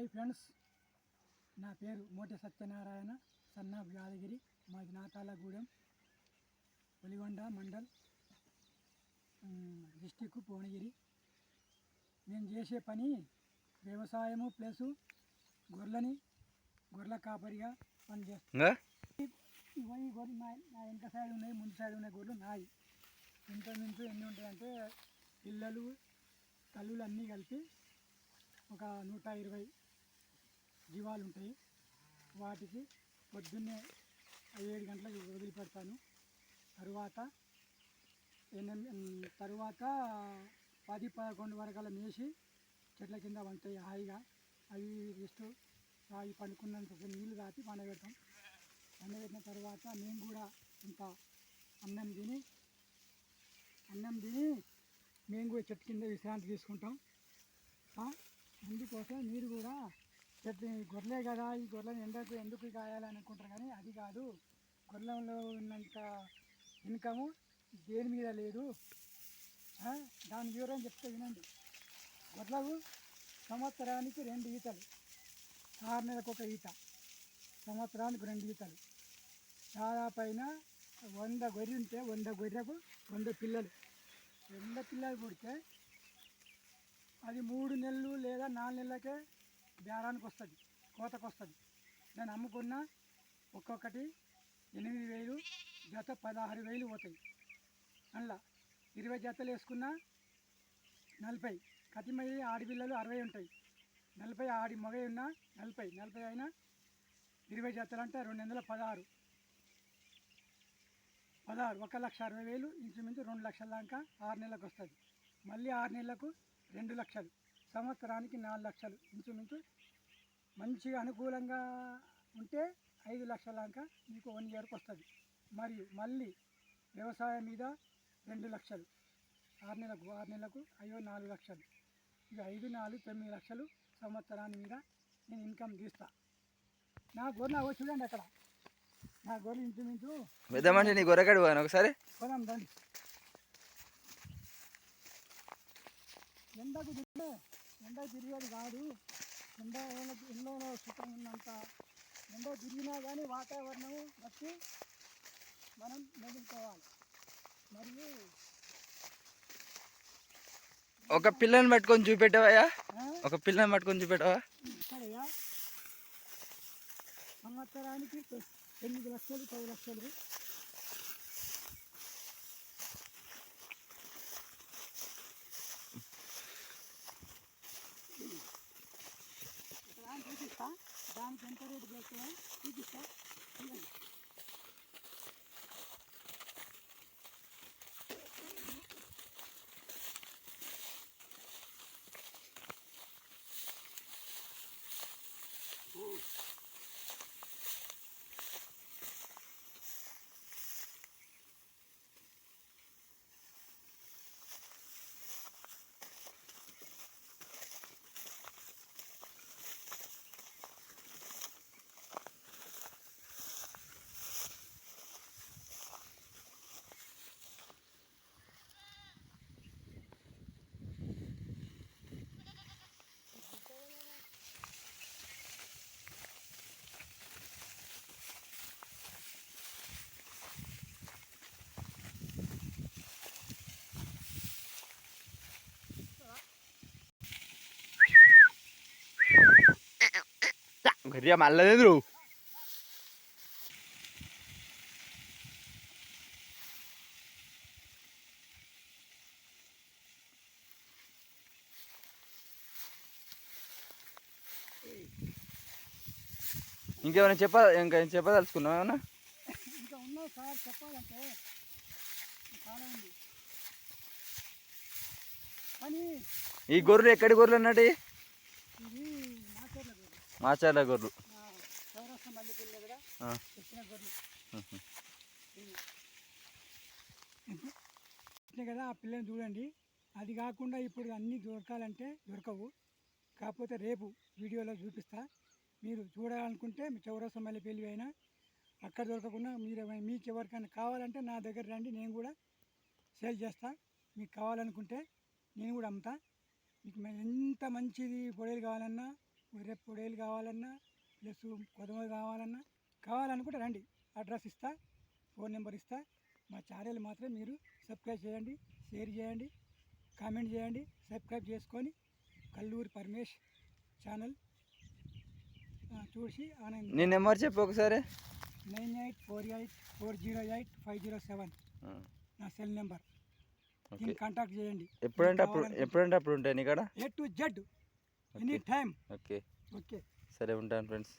Hi friends, నా పేరు మోటి Satyanarayana, son of Yadagiri. మాది నాతాలగూడెం, ఒలిగొండ మండల్, డిస్టిక్ భువనగిరి. నేను చేసే పని వ్యవసాయము ప్లస్ గొర్రెల కాపరిగా పనిచేస్తాను. ఈ గొర్రెలు నా వెనక సైడ్ ఉన్నాయి, ముందు సైడ్ ఉన్నాయి గొర్రెలు నాయి. ఇంచుమించు ఎన్ని ఉంటాయంటే పిల్లలు తల్లులు అన్నీ కలిపి ఒక 120 జీవాలు ఉంటాయి. వాటికి పొద్దున్నే 7 గంటలకు వదిలిపెడతాను. తరువాత 10-11 వరకల్లా మేసి చెట్ల కింద వంటాయి హాయిగా. అవి జస్ట్ అవి పండుకున్నంత నీళ్ళు దాటి పండబెడతాం. పండబెట్టిన తర్వాత మేము కూడా ఇంత అన్నం తిని మేము కూడా చెట్టు కింద విశ్రాంతి తీసుకుంటాం. అందుకోసం మీరు కూడా చెట్టు గొర్రెలే కదా, ఈ గొర్రెలను ఎందుకు కాయాలని అనుకుంటారు, కానీ అది కాదు. గొర్రెలలో ఉన్నంత ఇన్కము దేని మీద లేదు. దాని వివరం చెప్తే వినండి. గొర్రెలకు సంవత్సరానికి 2 ఈతలు, 6 నెలలకు 1 ఈత, సంవత్సరానికి 2 ఈతలు. దాదాపైన 100 గొర్రె ఉంటే 100 గొర్రెకు 100 పిల్లలు. 100 పిల్లలు పుడితే అది 3 నెలలు లేదా 4 నెలలకే బేరానికి వస్తుంది, కోతకు వస్తుంది. దాన్ని అమ్ముకున్న ఒక్కొక్కటి 8,000, జత 16,000 పోతాయి. అందులో 20 జతలు వేసుకున్న 40, కతిమయ్యి ఆడపిల్లలు 60 ఉంటాయి. 40 ఆడి మగ ఉన్న 40 అయినా 20 జతలు అంటే 216, 1,60,000. ఇంచుమించు 2 లక్షల దాకా 6 నెలలకు వస్తుంది. మళ్ళీ 6 నెలలకు 2 లక్షలు, సంవత్సరానికి 4 లక్షలు. ఇంచుమించు మంచిగా అనుకూలంగా ఉంటే 5 లక్షల దాకా మీకు 1 ఇయర్కి వస్తుంది. మరియు మళ్ళీ వ్యవసాయం మీద 2 లక్షలు, 6 నెలలకు 4 లక్షలు. ఇక 5, 4, 9 లక్షలు సంవత్సరాన్ని మీద నేను ఇన్కమ్ తీస్తా. నా గొర్రెలు చూడండి అక్కడ, నా గొర్రెలు ఇంచుమించు పెద్ద మనిషి. నీ గొర్రె కడుగు ఒకసారి పోదాం రండి. ఎండకు తిరిగేది కాదు. ఎండలో సుఖం ఉన్నంత ఎండ తిరిగినా కానీ వాతావరణం బట్టి మనం మెదులుకోవాలి. మరియు ఒక పిల్లని పట్టుకొని చూపెట్టవయ్యా, ఒక పిల్లని పట్టుకొని చూపెట్టవా? ఇక్కడయ్యా సంవత్సరానికి 8 లక్షలు, 10 లక్షలు. చూపిస్తా, దానికి ఎంత రేటు చేస్తా చూపిస్తా. గట్టిగా మళ్ళలేదు. ఇంకేమైనా చెప్పదలుచుకున్నావు? ఏమన్నా ఇంకా ఉన్నావు సార్, చెప్పాలంటే చాలా ఉంది. కానీ ఈ గొర్రెలు ఎక్కడి గొర్రెలు అన్నట్టు? ఇది మాచర్ల గొర్రెలు, మల్లెపల్లి దగ్గర తెచ్చిన గొర్రెలు కదా. ఆ పిల్లని చూడండి. అది కాకుండా ఇప్పుడు అన్నీ దొరకాలంటే దొరకవు. కాకపోతే రేపు వీడియోలో చూపిస్తా. మీరు చూడాలనుకుంటే మీ చౌరస్తా మల్లెపల్లి అయినా అక్కడ దొరకకుండా మీకు ఎవరికైనా కావాలంటే నా దగ్గర రండి, నేను కూడా సేల్ చేస్తా. మీకు కావాలనుకుంటే నేను కూడా అమ్ముతా. మీకు ఎంత మంచిది పొడేలు కావాలన్నా గొర్రె పొడేలు కావాలన్నా ప్లస్ కొదమ కావాలనుకుంటే రండి. అడ్రస్ ఇస్తా, ఫోన్ నెంబర్ ఇస్తా. మా ఛానల్ మాత్రం మీరు సబ్స్క్రైబ్ చేయండి, షేర్ చేయండి, కామెంట్ చేయండి. సబ్స్క్రైబ్ చేసుకొని కల్లూరి పరమేష్ ఛానల్ చూసి ఆనంద. నీ నెంబర్ చెప్పు ఒకసారి. 9848408507 నా సెల్ నెంబర్. దీన్ని కాంటాక్ట్ చేయండి. ఎప్పుడంటే అప్పుడు ఉంటాయి ఇక్కడ A to Z any time. Okay okay సరే ఉంటాను ఫ్రెండ్స్.